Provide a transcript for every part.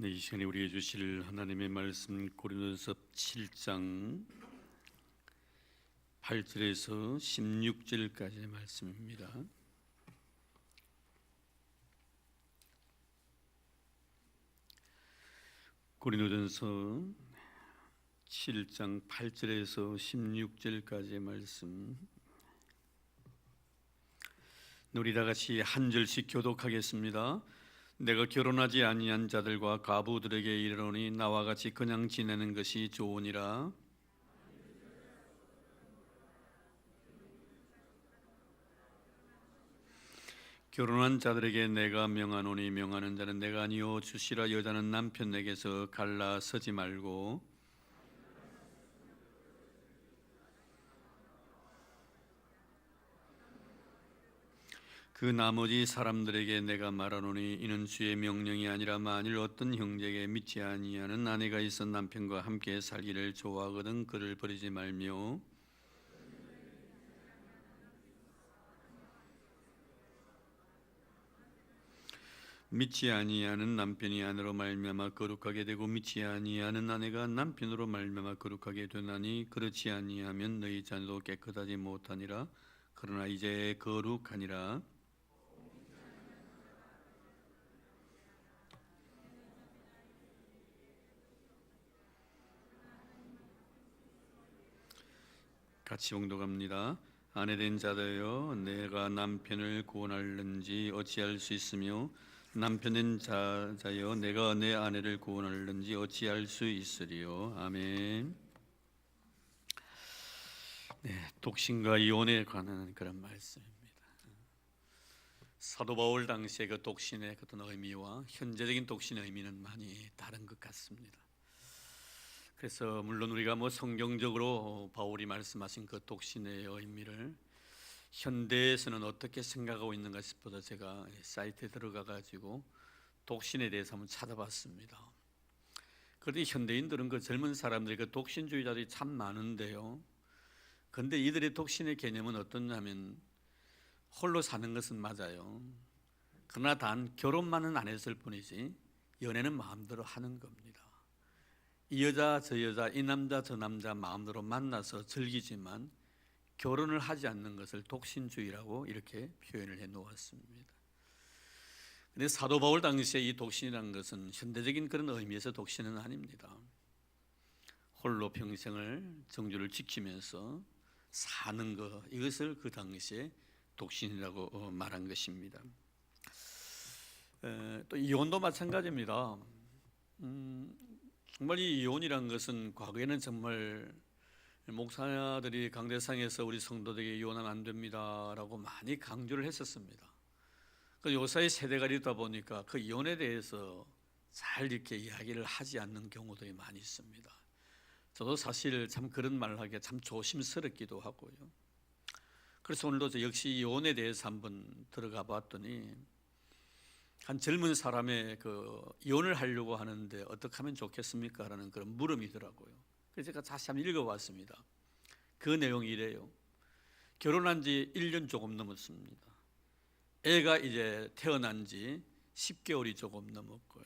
네, 이 시간에 우리에게 주실 하나님의 말씀 고린도전서 7장 8절에서 16절까지의 말씀입니다. 고린도전서 7장 8절에서 16절까지의 말씀, 우리 다 같이 한 절씩 교독하겠습니다. 내가 결혼하지 아니한 자들과 과부들에게 이르노니 나와 같이 그냥 지내는 것이 좋으니라. 결혼한 자들에게 내가 명하노니 명하는 자는 내가 아니요 주시라. 여자는 남편에게서 갈라 서지 말고 그 나머지 사람들에게 내가 말하노니 이는 주의 명령이 아니라 만일 어떤 형제에게 믿지 아니하는 아내가 있어 남편과 함께 살기를 좋아하거든 그를 버리지 말며 믿지 아니하는 남편이 아내로 말미암아 거룩하게 되고 믿지 아니하는 아내가 남편으로 말미암아 거룩하게 되나니 그렇지 아니하면 너희 자녀도 깨끗하지 못하니라. 그러나 이제 거룩하니라. 같이 봉독합니다. 아내된 자들여 내가 남편을 구원하려는지 어찌할 수 있으며 남편된 자여 내가 내 아내를 구원하려는지 어찌할 수 있으리요. 아멘. 네, 독신과 이혼에 관한 그런 말씀입니다. 사도 바울 당시의 그 독신의 어떤 의미와 현재적인 독신의 의미는 많이 다른 것 같습니다. 그래서 물론 우리가 성경적으로 바울이 말씀하신 그 독신의 의미를 현대에서는 어떻게 생각하고 있는가 싶어서 제가 사이트에 들어가 가지고 독신에 대해서 한번 찾아봤습니다. 그런데 현대인들은 그 젊은 사람들이 그 독신주의자들이 참 많은데요. 그런데 이들의 독신의 개념은 어떠냐면 홀로 사는 것은 맞아요. 그러나 단 결혼만은 안 했을 뿐이지 연애는 마음대로 하는 겁니다. 이 여자 저 여자 이 남자 저 남자 마음대로 만나서 즐기지만 결혼을 하지 않는 것을 독신주의라고 이렇게 표현을 해 놓았습니다. 그런데 사도 바울 당시에 이 독신이라는 것은 현대적인 그런 의미에서 독신은 아닙니다. 홀로 평생을 정주를 지키면서 사는 것, 이것을 그 당시에 독신이라고 말한 것입니다. 또 이혼도 마찬가지입니다. 정말 이 이혼이란 것은 과거에는 정말 목사들이 강대상에서 우리 성도들에게 이혼하면 안 됩니다라고 많이 강조를 했었습니다. 그 요사이 세대가 있다 보니까 그 이혼에 대해서 잘 이렇게 이야기를 하지 않는 경우들이 많이 있습니다. 저도 사실 참 그런 말을 하기가 참 조심스럽기도 하고요. 그래서 오늘도 역시 이혼에 대해서 한번 들어가 봤더니 한 젊은 사람의 그 이혼을 하려고 하는데 어떻게 하면 좋겠습니까? 라는 그런 물음이더라고요. 그래서 제가 다시 한번 읽어봤습니다. 그 내용이 이래요. 결혼한 지 1년 조금 넘었습니다. 애가 이제 태어난 지 10개월이 조금 넘었고요.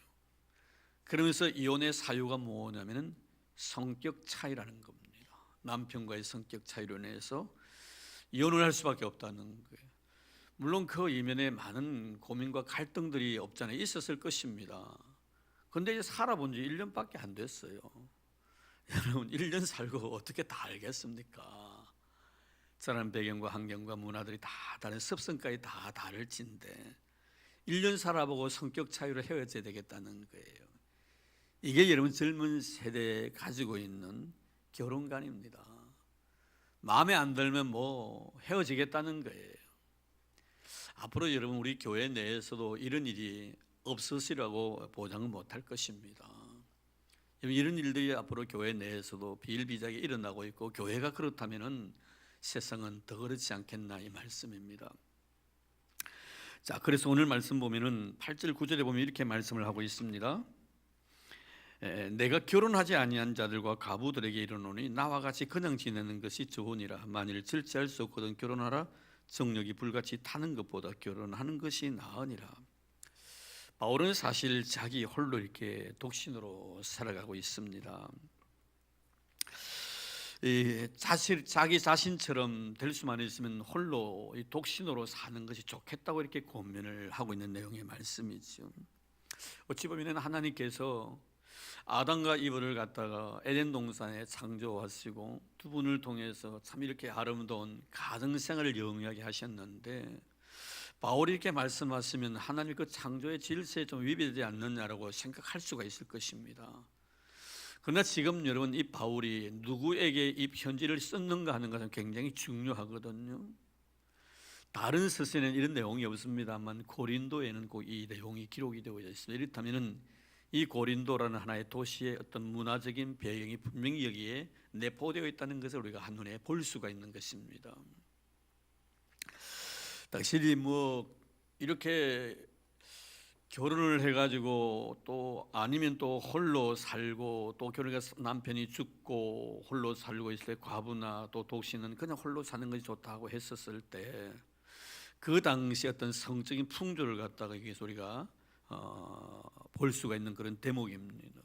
그러면서 이혼의 사유가 뭐냐면 성격 차이라는 겁니다. 남편과의 성격 차이로 인해서 이혼을 할 수밖에 없다는 거예요. 물론 그 이면에 많은 고민과 갈등들이 없잖아요. 있었을 것입니다. 그런데 이제 살아본 지 1년밖에 안 됐어요. 여러분 1년 살고 어떻게 다 알겠습니까? 자라는 배경과 환경과 문화들이 다 다른, 습성까지 다 다를진데 1년 살아보고 성격 차이로 헤어져야 되겠다는 거예요. 이게 여러분 젊은 세대에 가지고 있는 결혼관입니다. 마음에 안 들면 헤어지겠다는 거예요. 앞으로 여러분 우리 교회 내에서도 이런 일이 없으시라고 보장은 못할 것입니다. 이런 일들이 앞으로 교회 내에서도 비일비재하게 일어나고 있고 교회가 그렇다면은 세상은 더 그렇지 않겠나 이 말씀입니다. 자, 그래서 오늘 말씀 보면은 8절 9절에 보면 이렇게 말씀을 하고 있습니다. 내가 결혼하지 아니한 자들과 과부들에게 이르노니 나와 같이 그냥 지내는 것이 좋으니라. 만일 절제할 수 없거든 결혼하라. 정력이 불같이 타는 것보다 결혼하는 것이 나으니라. 바울은 사실 자기 홀로 이렇게 독신으로 살아가고 있습니다. 사실 자기 자신처럼 될 수만 있으면 홀로 독신으로 사는 것이 좋겠다고 이렇게 고민을 하고 있는 내용의 말씀이죠. 어찌 보면 하나님께서 아담과 이브를 갖다가 에덴 동산에 창조하시고 두 분을 통해서 참 이렇게 아름다운 가정생활을 영위하게 하셨는데, 바울이 이렇게 말씀하시면 하나님 그 창조의 질서에 좀 위배되지 않느냐라고 생각할 수가 있을 것입니다. 그러나 지금 여러분, 이 바울이 누구에게 이 편지를 썼는가 하는 것은 굉장히 중요하거든요. 다른 서신에는 이런 내용이 없습니다만 고린도에는 꼭 이 내용이 기록이 되어 있습니다. 이렇다면 이 고린도라는 하나의 도시의 어떤 문화적인 배경이 분명히 여기에 내포되어 있다는 것을 우리가 한눈에 볼 수가 있는 것입니다. 당신이 이렇게 결혼을 해가지고 또 아니면 또 홀로 살고, 또 결혼해서 남편이 죽고 홀로 살고 있을 때 과부나 또 독신은 그냥 홀로 사는 것이 좋다고 했었을 때, 그 당시 어떤 성적인 풍조를 갖다가 이게 우리가 볼 수가 있는 그런 대목입니다.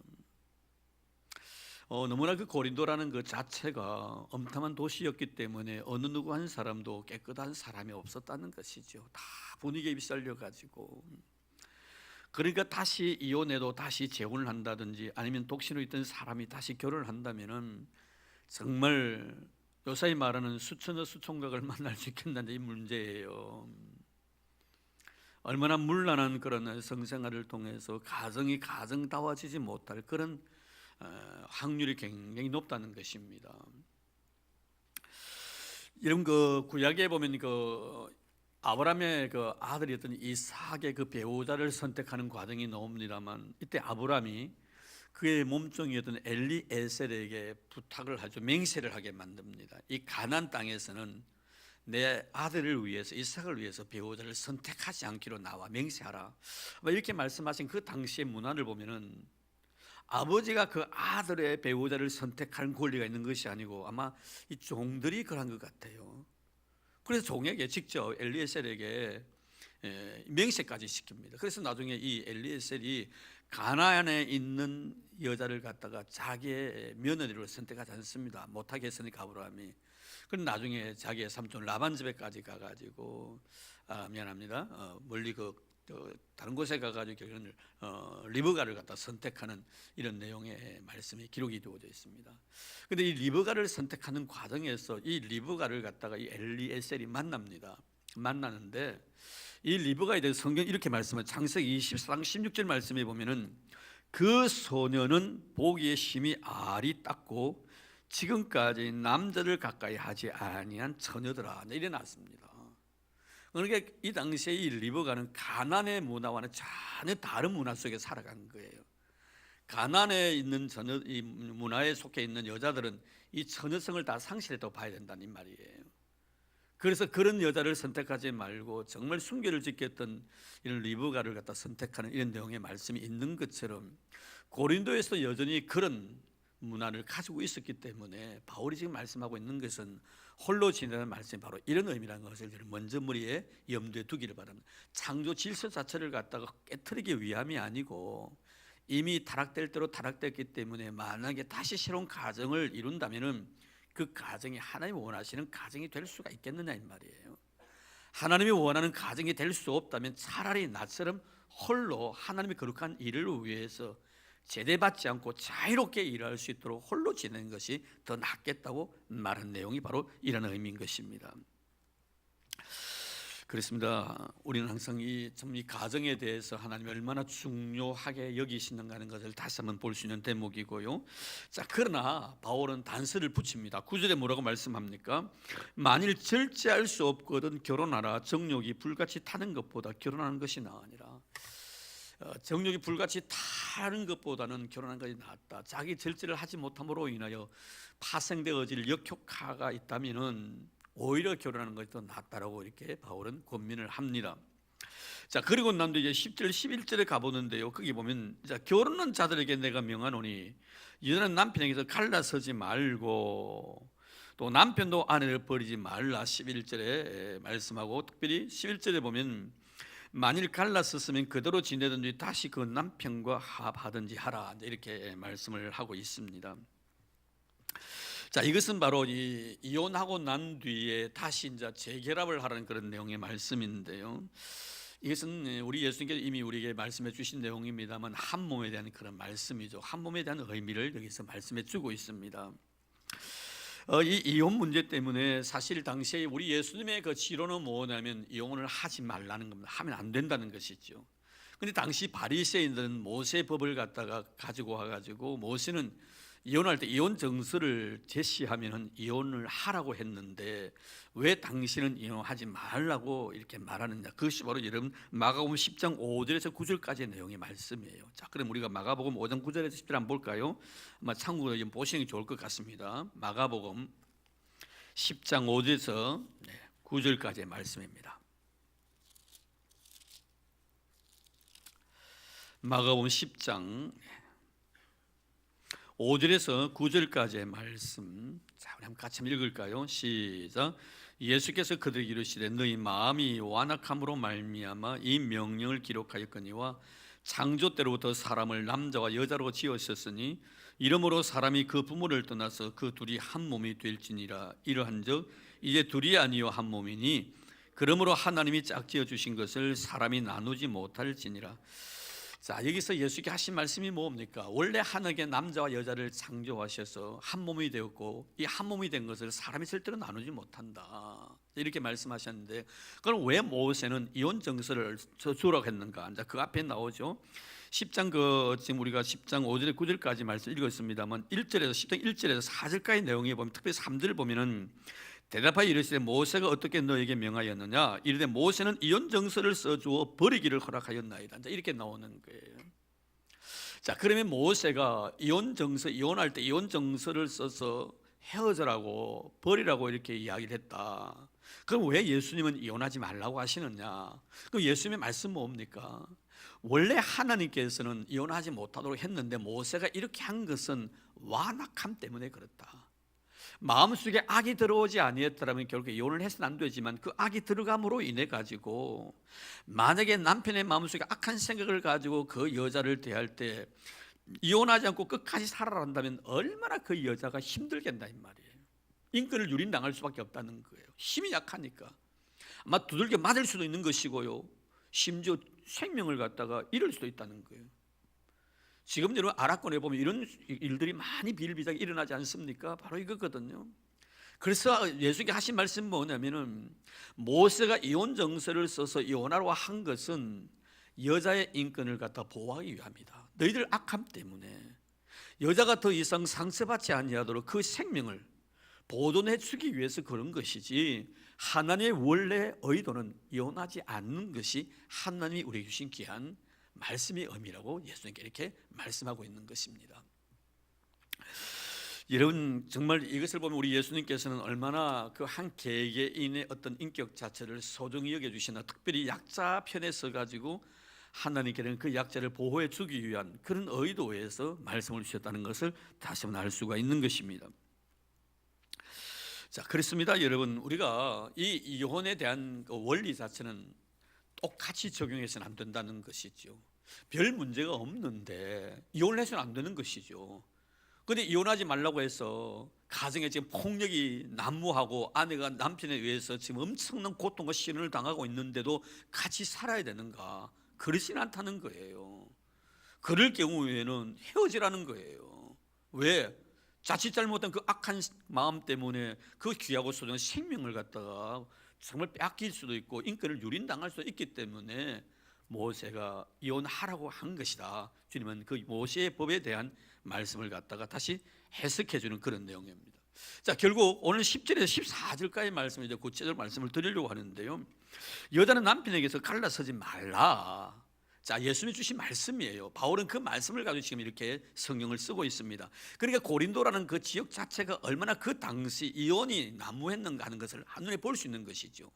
너무나 그 고린도라는 그 자체가 엄탐한 도시였기 때문에 어느 누구 한 사람도 깨끗한 사람이 없었다는 것이죠. 다 분위기에 휩쓸려 가지고, 그러니까 다시 이혼해도 다시 재혼을 한다든지 아니면 독신으로 있던 사람이 다시 결혼을 한다면은 정말 요사이 말하는 수천여 수총각을 만날 수 있겠다는 이 문제예요. 얼마나 문란한 그런 성생활을 통해서 가정이 가정다워지지 못할 그런 확률이 굉장히 높다는 것입니다. 이런 그 구약에 보면 그 아브라함의 그 아들이었던 이삭의 그 배우자를 선택하는 과정이 나옵니다만, 이때 아브라함이 그의 몸종이었던 엘리에셀에게 부탁을 하죠. 맹세를 하게 만듭니다. 이 가나안 땅에서는 내 아들을 위해서, 이삭을 위해서 배우자를 선택하지 않기로 나와 맹세하라, 이렇게 말씀하신 그 당시의 문화를 보면은 아버지가 그 아들의 배우자를 선택하는 권리가 있는 것이 아니고 아마 이 종들이 그런 것 같아요. 그래서 종에게 직접 엘리에셀에게 맹세까지 시킵니다. 그래서 나중에 이 엘리에셀이 가나안에 있는 여자를 갖다가 자기의 며느리로 선택하지 않습니다. 못하게 했으니까 아브라함이. 그럼 나중에 자기의 삼촌 라반 집에까지 가가지고 미안합니다. 멀리 다른 곳에 가가지고 결국은 리브가를 갖다 선택하는 이런 내용의 말씀이 기록이 되어져 있습니다. 그런데 이 리브가를 선택하는 과정에서 이 리브가를 갖다가 이 엘리에셀이 만나는데, 이 리브가에 대해서 성경 이렇게 말씀을 창세기 24장 16절 말씀에 보면은 그 소녀는 보기에 심히 알이 닦고 지금까지 남자를 가까이 하지 아니한 처녀더라, 이래 놨습니다. 그러니까 이 당시에 이 리브가는 가나안의 문화와는 전혀 다른 문화 속에 살아간 거예요. 가나안에 있는 이 문화에 속해 있는 여자들은 이 처녀성을 다 상실했다고 봐야 된다는 말이에요. 그래서 그런 여자를 선택하지 말고 정말 순결을 지켰던 이런 리브가를 갖다 선택하는 이런 내용의 말씀이 있는 것처럼, 고린도에서 여전히 그런 문화를 가지고 있었기 때문에 바울이 지금 말씀하고 있는 것은 홀로 지내는 말씀이 바로 이런 의미라는 것을 먼저 머리에 염두에 두기를 바랍니다. 창조 질서 자체를 갖다가 깨트리기 위함이 아니고, 이미 타락될 대로 타락됐기 때문에 만약에 다시 새로운 가정을 이룬다면은 그 가정이 하나님이 원하시는 가정이 될 수가 있겠느냐 이 말이에요. 하나님이 원하는 가정이 될 수 없다면 차라리 나처럼 홀로 하나님의 거룩한 일을 위해서 제대받지 않고 자유롭게 일할 수 있도록 홀로 지내는 것이 더 낫겠다고 말한 내용이 바로 이런 의미인 것입니다. 그렇습니다. 우리는 항상 이 가정에 대해서 하나님이 얼마나 중요하게 여기시는가 하는 것을 다시 한번 볼 수 있는 대목이고요. 자, 그러나 바울은 단서를 붙입니다. 9절에 뭐라고 말씀합니까? 만일 절제할 수 없거든 결혼하라. 정욕이 불같이 타는 것보다 결혼하는 것이 나으니라. 정욕이 불같이 타는 것보다는 결혼하는 것이 낫다. 자기 절제를 하지 못함으로 인하여 파생되어질 역효과가 있다면은 오히려 결혼하는 것이 더 낫다라고 이렇게 바울은 권면을 합니다. 자, 그리고 난 뒤에 10절 11절에 가보는데요, 거기 보면 자, 결혼한 자들에게 내가 명하노니 여자는 남편에게서 갈라서지 말고 또 남편도 아내를 버리지 말라 11절에 말씀하고, 특별히 11절에 보면 만일 갈랐었으면 그대로 지내든지 다시 그 남편과 화합하든지 하라, 이렇게 말씀을 하고 있습니다. 자, 이것은 바로 이혼하고 난 뒤에 다시 이제 재결합을 하라는 그런 내용의 말씀인데요. 이것은 우리 예수님께서 이미 우리에게 말씀해 주신 내용입니다만 한 몸에 대한 그런 말씀이죠. 한 몸에 대한 의미를 여기서 말씀해 주고 있습니다. 이 이혼 문제 때문에 사실 당시에 우리 예수님의 그 지론은 뭐냐면 이혼을 하지 말라는 겁니다. 하면 안 된다는 것이죠. 근데 당시 바리새인들은 모세 법을 갖다가 가지고 와가지고 모세는 이혼할 때 이혼 정서를 제시하면은 이혼을 하라고 했는데 왜 당신은 이혼하지 말라고 이렇게 말하느냐? 그것이 바로 여러분 마가복음 10장 5절에서 9절까지의 내용의 말씀이에요. 자, 그럼 우리가 마가복음 5장 9절에서 10절 한번 볼까요? 아마 참고로 좀 보시는 게 좋을 것 같습니다. 마가복음 10장 5절에서 9절까지의 말씀입니다. 마가복음 10장 5절에서 9절까지의 말씀, 자, 우리 한번 같이 한번 읽을까요? 시작. 예수께서 그들에게 이르시되 너희 마음이 완악함으로 말미암아 이 명령을 기록하였거니와 창조 때로부터 사람을 남자와 여자로 지으셨으니 이러므로 사람이 그 부모를 떠나서 그 둘이 한 몸이 될지니라. 이러한즉 이제 둘이 아니요 한 몸이니 그러므로 하나님이 짝지어 주신 것을 사람이 나누지 못할지니라. 자, 여기서 예수께 하신 말씀이 뭡니까? 원래 하늘에 남자와 여자를 창조하셔서 한 몸이 되었고 이 한 몸이 된 것을 사람이 절대로 나누지 못한다, 이렇게 말씀하셨는데, 그럼 왜 모세는 이혼 정서를 주라고 했는가? 이제 그 앞에 나오죠. 10장 지금 우리가 10장 5절에 9절까지 말씀 읽었습니다만 1절에서 10장 1절에서 4절까지 내용에 보면 특별히 3절을 보면은 대답하여 이르시되 모세가 어떻게 너에게 명하였느냐? 이르되 모세는 이혼 정서를 써주어 버리기를 허락하였나이다. 이렇게 나오는 거예요. 자, 그러면 모세가 이혼 정서, 이혼할 때 이혼 정서를 써서 헤어져라고 버리라고 이렇게 이야기를 했다. 그럼 왜 예수님은 이혼하지 말라고 하시느냐? 그럼 예수님의 말씀 뭡니까? 원래 하나님께서는 이혼하지 못하도록 했는데 모세가 이렇게 한 것은 완악함 때문에 그렇다. 마음속에 악이 들어오지 아니했더라면 결국 이혼을 해서는 안 되지만 그 악이 들어감으로 인해 가지고 만약에 남편의 마음속에 악한 생각을 가지고 그 여자를 대할 때 이혼하지 않고 끝까지 살아간다면 얼마나 그 여자가 힘들겠나 이 말이에요. 인권을 유린당할 수밖에 없다는 거예요. 힘이 약하니까 아마 두들겨 맞을 수도 있는 것이고요, 심지어 생명을 갖다가 잃을 수도 있다는 거예요. 지금 여러분 아랍권에 보면 이런 일들이 많이 비일비재하게 일어나지 않습니까? 바로 이거거든요. 그래서 예수님께 하신 말씀 뭐냐면은 모세가 이혼 정서를 써서 이혼하라고 한 것은 여자의 인권을 갖다 보호하기 위함이다. 너희들 악함 때문에 여자가 더 이상 상처받지 아니하도록 그 생명을 보존해 주기 위해서 그런 것이지, 하나님의 원래 의도는 이혼하지 않는 것이 하나님이 우리에게 주신 귀한 말씀의 의미라고 예수님께 이렇게 말씀하고 있는 것입니다. 여러분, 정말 이것을 보면 우리 예수님께서는 얼마나 그 한 개개인의 어떤 인격 자체를 소중히 여겨주시나, 특별히 약자 편에 서가지고 하나님께는 그 약자를 보호해 주기 위한 그런 의도에서 말씀을 주셨다는 것을 다시 한번 알 수가 있는 것입니다. 자, 그렇습니다. 여러분, 우리가 이 이혼에 대한 그 원리 자체는 똑같이 적용해서는 안 된다는 것이죠. 별 문제가 없는데 이혼을 해서는 안 되는 것이죠. 그런데 이혼하지 말라고 해서 가정에 지금 폭력이 난무하고 아내가 남편에 의해서 지금 엄청난 고통과 시련을 당하고 있는데도 같이 살아야 되는가? 그렇지는 않다는 거예요. 그럴 경우에는 헤어지라는 거예요. 왜? 자칫 잘못한 그 악한 마음 때문에 그 귀하고 소중한 생명을 갖다가 정말 뺏길 수도 있고 인권을 유린당할 수도 있기 때문에 모세가 이혼하라고 한 것이다. 주님은 그 모세의 법에 대한 말씀을 갖다가 다시 해석해 주는 그런 내용입니다. 자, 결국 오늘 10절에서 14절까지 말씀을 이제 구체적으로 말씀을 드리려고 하는데요. 여자는 남편에게서 갈라서지 말라. 자, 예수님이 주신 말씀이에요. 바울은 그 말씀을 가지고 지금 이렇게 성경을 쓰고 있습니다. 그러니까 고린도라는 그 지역 자체가 얼마나 그 당시 이혼이 난무했는가 하는 것을 한눈에 볼 수 있는 것이죠.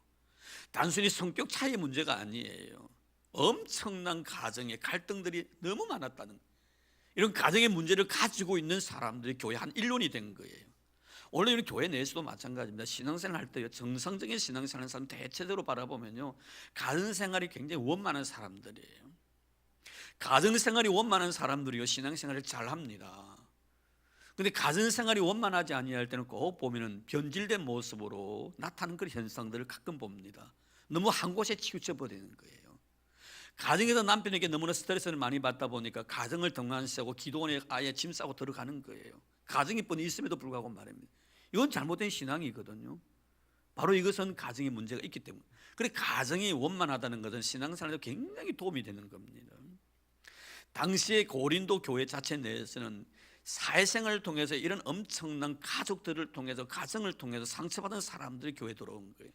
단순히 성격 차이의 문제가 아니에요. 엄청난 가정의 갈등들이 너무 많았다는, 이런 가정의 문제를 가지고 있는 사람들이 교회 한 일론이 된 거예요. 원래 이런 교회 내에서도 마찬가지입니다. 신앙생활 할 때 정상적인 신앙생활 하는 사람 대체적으로 바라보면요, 가정생활이 굉장히 원만한 사람들이에요. 가정생활이 원만한 사람들이요 신앙생활을 잘합니다. 근데 가정생활이 원만하지 아니할 때는 꼭 보면은 변질된 모습으로 나타나는 그런 현상들을 가끔 봅니다. 너무 한 곳에 치우쳐 버리는 거예요. 가정에서 남편에게 너무나 스트레스를 많이 받다 보니까 가정을 등한시하고 기도원에 아예 짐 싸고 들어가는 거예요. 가정이 뻔히 있음에도 불구하고 말입니다. 이건 잘못된 신앙이거든요. 바로 이것은 가정에 문제가 있기 때문에. 그래 가정이 원만하다는 것은 신앙생활에 굉장히 도움이 되는 겁니다. 당시의 고린도 교회 자체 내에서는 사회생활을 통해서 이런 엄청난 가족들을 통해서 가정을 통해서 상처받은 사람들이 교회에 들어온 거예요.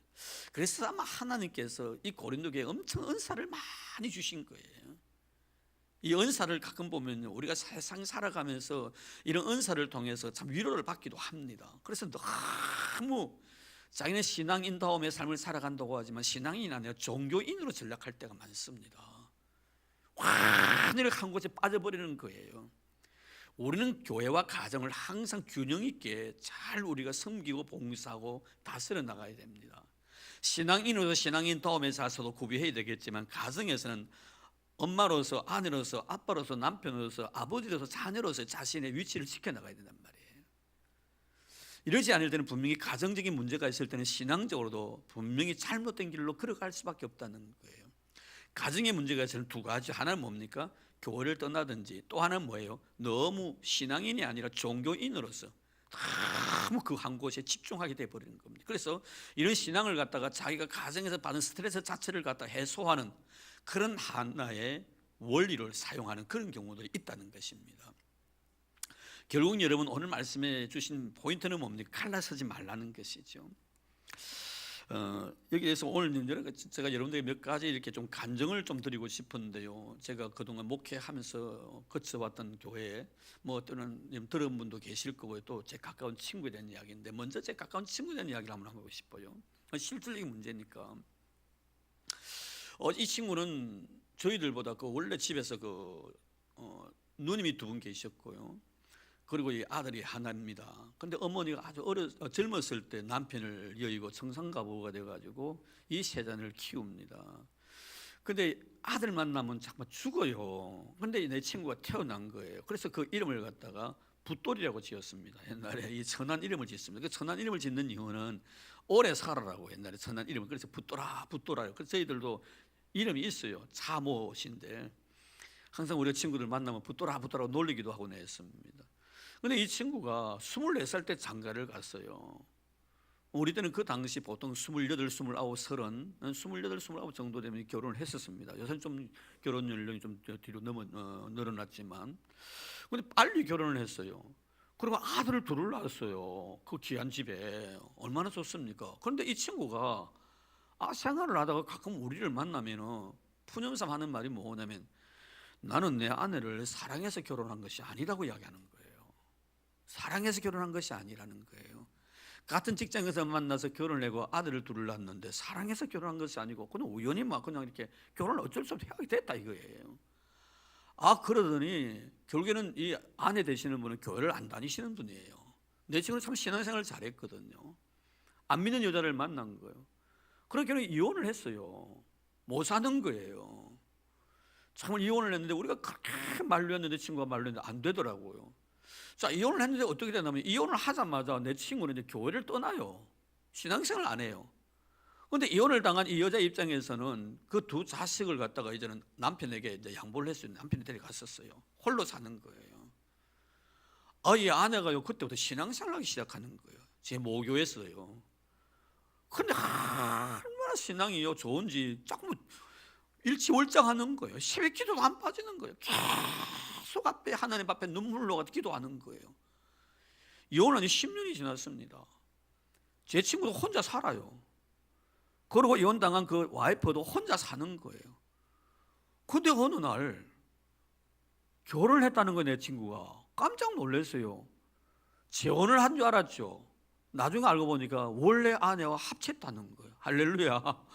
그래서 아마 하나님께서 이 고린도 교회에 엄청 은사를 많이 주신 거예요. 이 은사를 가끔 보면 우리가 세상 살아가면서 이런 은사를 통해서 참 위로를 받기도 합니다. 그래서 너무 자기는 신앙인다움의 삶을 살아간다고 하지만 신앙인이 아니라 종교인으로 전락할 때가 많습니다. 완전히 한 곳에 빠져버리는 거예요. 우리는 교회와 가정을 항상 균형 있게 잘 우리가 섬기고 봉사하고 다스려 나가야 됩니다. 신앙인으로서 신앙인 다움에 살서도 구비해야 되겠지만 가정에서는 엄마로서 아내로서 아빠로서 남편으로서 아버지로서 자녀로서 자신의 위치를 지켜나가야 된단 말이에요. 이러지 않을 때는 분명히 가정적인 문제가 있을 때는 신앙적으로도 분명히 잘못된 길로 걸어갈 수밖에 없다는 거예요. 가정의 문제가 있을 때는 두 가지, 하나는 뭡니까? 교회를 떠나든지, 또 하나는 뭐예요? 너무 신앙인이 아니라 종교인으로서 너무 그 한 곳에 집중하게 돼버리는 겁니다. 그래서 이런 신앙을 갖다가 자기가 가정에서 받은 스트레스 자체를 갖다 해소하는 그런 하나의 원리를 사용하는 그런 경우들이 있다는 것입니다. 결국 여러분 오늘 말씀해 주신 포인트는 뭡니까? 갈라서지 말라는 것이죠. 여기에서 오늘 제가 여러분들에게 몇 가지 이렇게 좀 간증을 좀 드리고 싶은데요. 제가 그동안 목회하면서 거쳐왔던 교회에 뭐 또는 들은 분도 계실 거고요. 또 제 가까운 친구에 대한 이야기인데 먼저 제 가까운 친구에 대한 이야기를 한번 하고 싶어요. 실질적인 문제니까. 이 친구는 저희들보다 원래 집에서 누님이 두 분 계셨고요. 그리고 이 아들이 하나입니다. 근데 어머니가 아주 젊었을 때 남편을 여의고 청산가부가 돼가지고 이 세 자녀를 키웁니다. 근데 아들 만나면 자꾸 죽어요. 근데 내 친구가 태어난 거예요. 그래서 그 이름을 갖다가 붓돌이라고 지었습니다. 옛날에 이 천한 이름을 짓습니다. 그 천한 이름을 짓는 이유는 오래 살아라고 옛날에 천한 이름을. 그래서 붓돌아 붓돌아요. 그래서 저희들도 이름이 있어요. 차모신데 항상 우리 친구들 만나면 붓돌아 붓돌아 놀리기도 하고 했습니다. 근데 이 친구가 24살 때 장가를 갔어요. 우리 때는 그 당시 보통 28, 29, 30, 28, 29 정도 되면 결혼을 했었습니다. 요새는 좀 결혼 연령이 좀 뒤로 늘어났지만, 근데 빨리 결혼을 했어요. 그리고 아들을 둘을 낳았어요. 그 귀한 집에. 얼마나 좋습니까? 그런데 이 친구가 생활을 하다가 가끔 우리를 만나면 푸념삼 하는 말이 뭐냐면 나는 내 아내를 사랑해서 결혼한 것이 아니라고 이야기하는 거예요. 사랑해서 결혼한 것이 아니라는 거예요. 같은 직장에서 만나서 결혼을 하고 아들을 둘을 낳았는데 사랑해서 결혼한 것이 아니고 그냥 우연히 막 그냥 이렇게 결혼을 어쩔 수 없이 하게 됐다 이거예요. 그러더니 결국에는 이 아내 되시는 분은 교회를 안 다니시는 분이에요. 내 친구는 참 신앙생활을 잘했거든요. 안 믿는 여자를 만난 거예요. 그런 결국 이혼을 했어요. 못 사는 거예요. 정말 이혼을 했는데 우리가 그렇게 만류했는데 친구가 만류했는데 안 되더라고요. 자, 이혼을 했는데 어떻게 되냐면 이혼을 하자마자 내 친구는 이제 교회를 떠나요. 신앙생활을 안 해요. 그런데 이혼을 당한 이 여자 입장에서는 그 두 자식을 갖다가 이제는 남편에게 이제 양보를 했어요. 남편이 데려갔었어요. 홀로 사는 거예요. 이 아내가요 그때부터 신앙생활을 하기 시작하는 거예요. 제 모교에서요. 근데 얼마나 신앙이요 좋은지 자꾸 일치월장하는 거예요. 새벽 기도도 안 빠지는 거예요. 계속 앞에 하나님 앞에 눈물로 기도하는 거예요. 이혼한 지 10년이 지났습니다. 제 친구도 혼자 살아요. 그리고 이혼당한 그 와이프도 혼자 사는 거예요. 근데 어느 날 결혼을 했다는 거예요. 내 친구가 깜짝 놀랐어요. 재혼을 한 줄 알았죠. 나중에 알고 보니까 원래 아내와 합쳤다는 거예요. 할렐루야.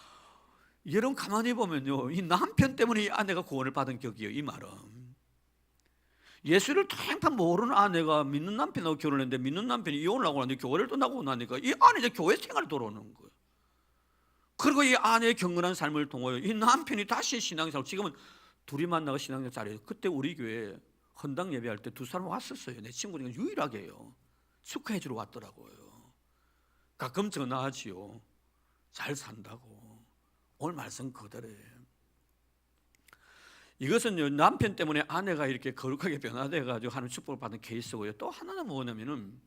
여러분 가만히 보면요, 이 남편 때문에 이 아내가 구원을 받은 격이에요. 이 말은 예수를 탕탕 모르는 아내가 믿는 남편하고 결혼했는데 믿는 남편이 이혼을 하고 나니까 교회를 떠나고 나니까 이 아내 이제 교회 생활을 돌아오는 거예요. 그리고 이 아내의 경건한 삶을 통하여 이 남편이 다시 신앙생활, 지금은 둘이 만나서 신앙생활 잘해요. 그때 우리 교회에 헌당 예배할 때 두 사람 왔었어요. 내 친구 중에 유일하게요. 축하해 주러 왔더라고요. 가끔 전화하지요. 잘 산다고. 오늘 말씀 그대로예요. 이것은 남편 때문에 아내가 이렇게 거룩하게 변화돼가지고 하는 축복을 받은 케이스고요. 또 하나는 뭐냐면은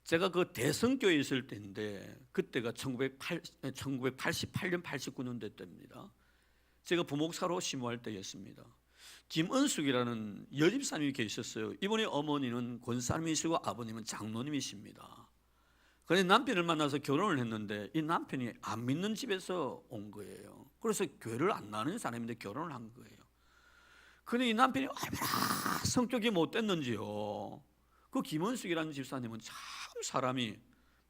제가 그 대성교회에 있을 때인데 그때가 1988년 89년대 때입니다. 제가 부목사로 심호할 때였습니다. 김은숙이라는 여집사님이 계셨어요. 이분의 어머니는 권사님이시고 아버님은 장로님이십니다. 그런데 남편을 만나서 결혼을 했는데 이 남편이 안 믿는 집에서 온 거예요. 그래서 교회를 안 나는 사람인데 결혼을 한 거예요. 그런데 이 남편이 얼마나 성격이 못됐는지요. 그 김은숙이라는 집사님은 참 사람이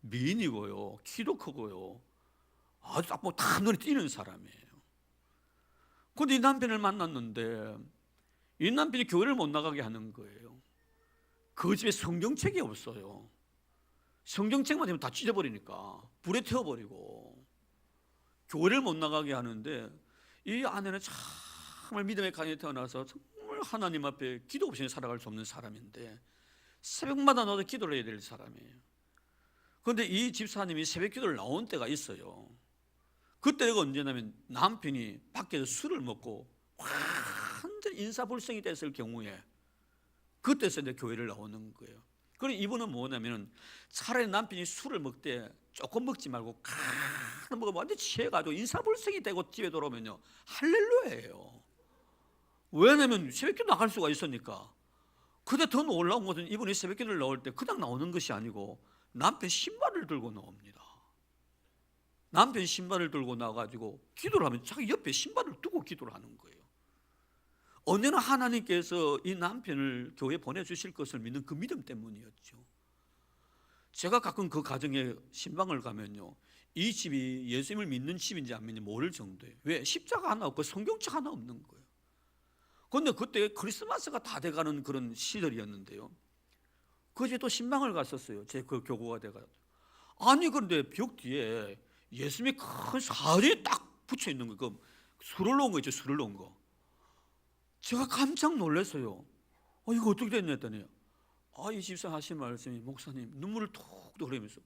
미인이고요, 키도 크고요, 아주 딱 뭐 다 눈에 띄는 사람이에요. 그런데 이 남편을 만났는데 이 남편이 교회를 못 나가게 하는 거예요. 그 집에 성경책이 없어요. 성경책만 되면 다 찢어버리니까 불에 태워버리고 교회를 못 나가게 하는데 이 아내는 정말 믿음의 가정에 태어나서 정말 하나님 앞에 기도 없이 살아갈 수 없는 사람인데 새벽마다 나도 기도를 해야 될 사람이에요. 그런데 이 집사님이 새벽 기도를 나온 때가 있어요. 그때가 언제냐면 남편이 밖에서 술을 먹고 완전 인사불성이 됐을 경우에 그때서 이제 교회를 나오는 거예요. 그리고 이분은 뭐냐면 차라리 남편이 술을 먹되 조금 먹지 말고 가득 먹으면 완전 취해가지고 인사불성이 되고 집에 돌아오면요 할렐루야예요. 왜냐면 새벽기도 나갈 수가 있으니까. 근데 더 놀라운 것은 이분이 새벽기도를 나올 때 그냥 나오는 것이 아니고 남편 신발을 들고 나옵니다. 남편 신발을 들고 나와가지고 기도를 하면 자기 옆에 신발을 두고 기도를 하는 거예요. 언제나 하나님께서 이 남편을 교회에 보내주실 것을 믿는 그 믿음 때문이었죠. 제가 가끔 그 가정에 신방을 가면요 이 집이 예수님을 믿는 집인지 안 믿는지 모를 정도예요. 왜? 십자가 하나 없고 성경책 하나 없는 거예요. 그런데 그때 크리스마스가 다 돼가는 그런 시절이었는데요 그 집에 또 신방을 갔었어요. 제 그 교구가 돼가지고. 아니 그런데 벽 뒤에 예수님의 큰 사진이 딱 붙여 있는 거, 그 술을 놓은 거 있죠, 술을 놓은 거. 제가 깜짝 놀랐어요. 이거 어떻게 됐냐 했더니 이 집사 하신 말씀이 목사님 눈물을 톡톡 흘리면서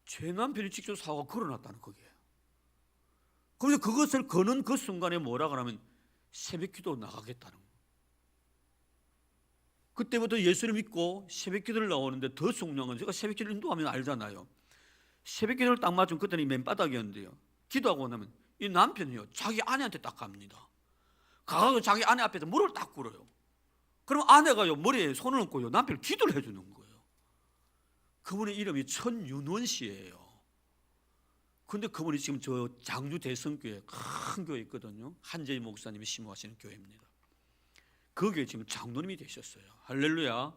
제 남편이 직접 사고 걸어놨다는 거기에요. 그래서 그것을 거는 그 순간에 뭐라고 하면 새벽기도 나가겠다는 거예요. 그때부터 예수를 믿고 새벽기도를 나오는데 더 중요한 건 제가 새벽기도를 인도하면 알잖아요. 새벽기도를 딱 맞으면 그때는 맨바닥이었는데요 기도하고 나면 이 남편이요 자기 아내한테 딱 갑니다. 가서 자기 아내 앞에서 무릎을 딱 꿇어요. 그럼 아내가요 머리에 손을 얹고요 남편을 기도를 해주는 거예요. 그분의 이름이 천윤원 씨예요. 근데 그분이 지금 저 장주 대성교회 큰 교회 있거든요. 한재희 목사님이 심호하시는 교회입니다. 그 교회 지금 장로님이 되셨어요. 할렐루야.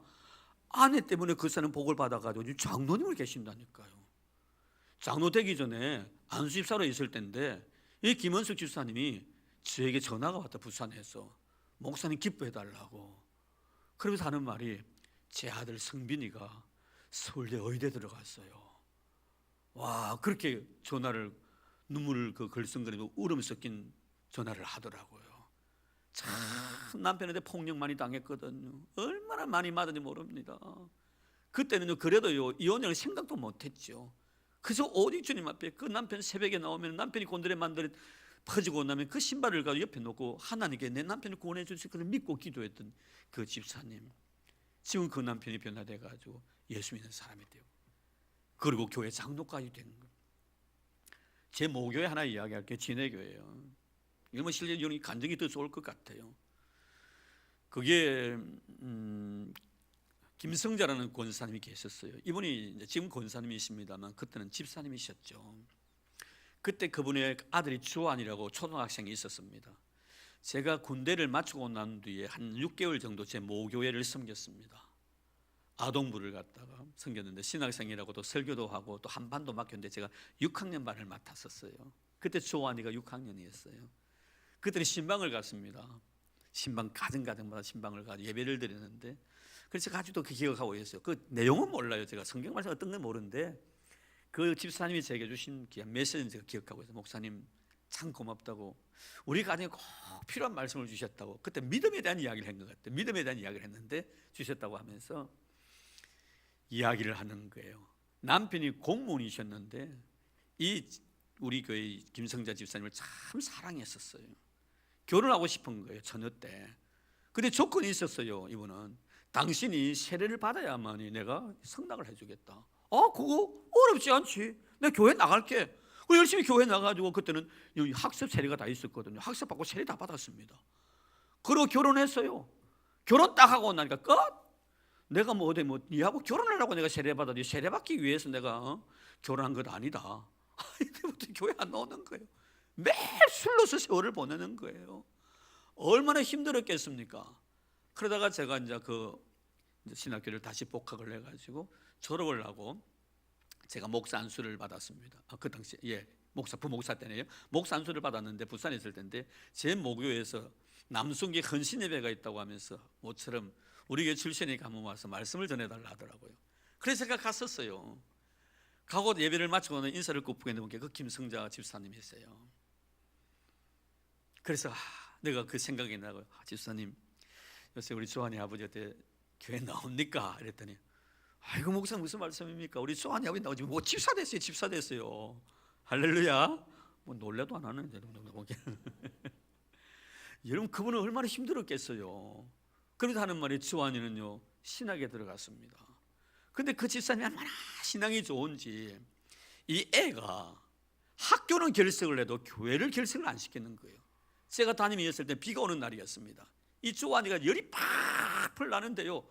아내 때문에 그 사람 복을 받아가지고 장로님을 계신다니까요. 장로 되기 전에 안수집사로 있을 때인데 이 김은숙 집사님이 저에게 전화가 왔다. 부산에서 목사님 기뻐해달라고. 그러면서 하는 말이 제 아들 성빈이가 서울대 의대 들어갔어요. 와, 그렇게 전화를 눈물을 글썽거리고 울음 섞인 전화를 하더라고요. 참 남편한테 폭력 많이 당했거든요. 얼마나 많이 맞은지 모릅니다. 그때는요 그래도요 이혼을 생각도 못했죠. 그래서 오직 주님 앞에 그 남편 새벽에 나오면 남편이 곤드레 만들어 퍼지고 나면 그 신발을 가지고 옆에 놓고 하나님께 내 남편을 구원해 주실 것을 믿고 기도했던 그 집사님, 지금 그 남편이 변화돼가지고 예수 믿는 사람이 되고 그리고 교회 장로까지 된 거예요. 제 모교회 하나 이야기할게요. 진해교회예요. 이러면 실제적인 간증이 더 좋을 것 같아요. 그게 김성자라는 권사님이 계셨어요. 이분이 이제 지금 권사님이십니다만 그때는 집사님이셨죠. 그때 그분의 아들이 주한이라고 초등학생이 있었습니다. 제가 군대를 마치고 난 뒤에 한 6개월 정도 제 모교회를 섬겼습니다. 아동부를 갖다가 섬겼는데 신학생이라고도 설교도 하고 또 한 반도 맡겼는데 제가 6학년 반을 맡았었어요. 그때 주한이가 6학년이었어요. 그때는 신방을 갔습니다. 신방 가정마다 신방을 가지고 예배를 드리는데, 그래서 아직도 그 기억하고 있어요. 그 내용은 몰라요. 제가 성경 말씀 어떤 건 모르는데 그 집사님이 제게 주신 귀한 메시지는 제가 기억하고 있어요. 목사님 참 고맙다고, 우리 가정에 꼭 필요한 말씀을 주셨다고. 그때 믿음에 대한 이야기를 한 것 같아요. 믿음에 대한 이야기를 했는데 주셨다고 하면서 이야기를 하는 거예요. 남편이 공무원이셨는데 이 우리 교회 김성자 집사님을 참 사랑했었어요. 결혼하고 싶은 거예요, 처녀 때. 근데 조건이 있었어요. 이분은 당신이 세례를 받아야만이 내가 성낙을 해주겠다. 그거 어렵지 않지. 내가 교회 나갈게. 열심히 교회 나가지고, 그때는 학습 세례가 다 있었거든요. 학습 받고 세례 다 받았습니다. 그리고 결혼했어요. 결혼 딱 하고 나니까 끝. 내가 니하고 결혼하려고 내가 세례 받았지, 세례 받기 위해서 내가 결혼한 것 아니다. 이때부터 교회 안 나오는 거예요. 매일 술로서 세월을 보내는 거예요. 얼마나 힘들었겠습니까? 그러다가 제가 이제 신학교를 다시 복학을 해가지고 졸업을 하고 제가 목사 안수를 받았습니다. 그 당시에 부목사 때네요. 목사 안수를 받았는데 부산에 있을 텐데 제 모교에서 남순기 헌신 예배가 있다고 하면서 모처럼 우리 교회 출신이니까 한번 와서 말씀을 전해달라 하더라고요. 그래서 제가 갔었어요. 가고 예배를 마치고는 인사를 굽게 놓은 게 그 김성자 집사님이었어요. 그래서 내가 그 생각이 나고, 집사님 요새 우리 조한이 아버지한테 교회 나옵니까? 이랬더니 아이고 목사 무슨 말씀입니까? 우리 조한이 아버지 나오지 집사 됐어요. 집사 됐어요. 할렐루야. 놀래도 안 하는 여러분, 그분은 얼마나 힘들었겠어요. 그래도 하는 말이 조한이는요 신학에 들어갔습니다. 근데 그 집사님이 얼마나 신앙이 좋은지 이 애가 학교는 결석을 해도 교회를 결석을 안 시키는 거예요. 제가 담임이었을 때 비가 오는 날이었습니다. 이 조한이가 열이 팍 나는데요,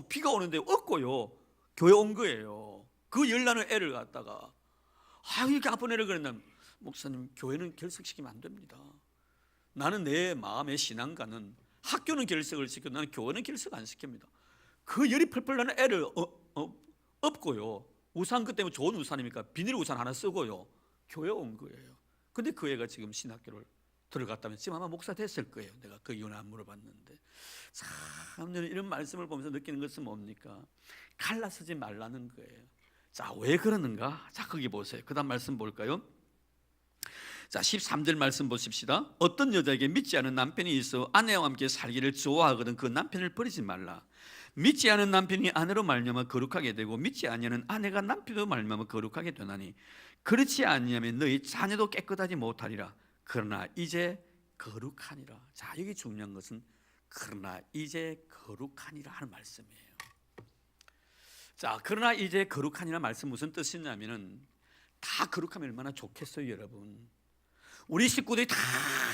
비가 오는데요 없고요, 교회 온 거예요. 그 열나는 애를 갖다가 이렇게 아픈 애를 그랬나, 목사님 교회는 결석시키면 안 됩니다. 나는 내 마음의 신앙가는 학교는 결석을 시키고 나는 교회는 결석 안 시킵니다. 그 열이 펄펄 나는 애를 업고요, 우산, 그때 좋은 우산이니까 비닐 우산 하나 쓰고요 교회 온 거예요. 근데 그 애가 지금 신학교를 들어갔다면 지금 아마 목사 됐을 거예요. 내가 그 이유는 안 물어봤는데, 참 이런 말씀을 보면서 느끼는 것은 뭡니까? 갈라서지 말라는 거예요. 자, 왜 그러는가? 자, 거기 보세요. 그 다음 말씀 볼까요? 자, 13절 말씀 보십시다. 어떤 여자에게 믿지 않은 남편이 있어 아내와 함께 살기를 좋아하거든 그 남편을 버리지 말라. 믿지 않은 남편이 아내로 말미암아 거룩하게 되고 믿지 아니하는 아내가 남편으로 말미암아 거룩하게 되나니 그렇지 아니하면 너희 자녀도 깨끗하지 못하리라. 그러나 이제 거룩하니라. 자, 여기 중요한 것은 그러나 이제 거룩하니라 하는 말씀이에요. 자, 그러나 이제 거룩하니라 말씀 무슨 뜻이냐면은 다 거룩하면 얼마나 좋겠어요, 여러분. 우리 식구들이 다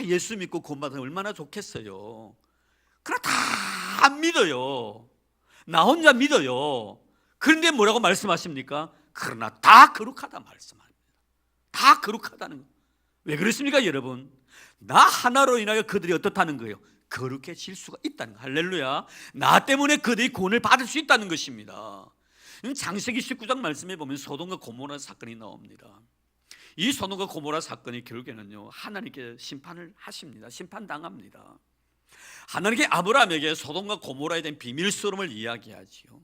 예수 믿고 구원받으면 얼마나 좋겠어요. 그러나 다 안 믿어요. 나 혼자 믿어요. 그런데 뭐라고 말씀하십니까? 그러나 다 거룩하다 말씀합니다. 다 거룩하다는 거. 왜 그렇습니까, 여러분? 나 하나로 인하여 그들이 어떻다는 거예요? 거룩해질 수가 있다는 거. 할렐루야. 나 때문에 그들이 구원을 받을 수 있다는 것입니다. 창세기 19장 말씀에 보면 소돔과 고모라 사건이 나옵니다. 이 소돔과 고모라 사건이 결국에는요 하나님께 심판을 하십니다. 심판당합니다. 하나님께 아브라함에게 소돔과 고모라에 대한 비밀스러움을 이야기하지요.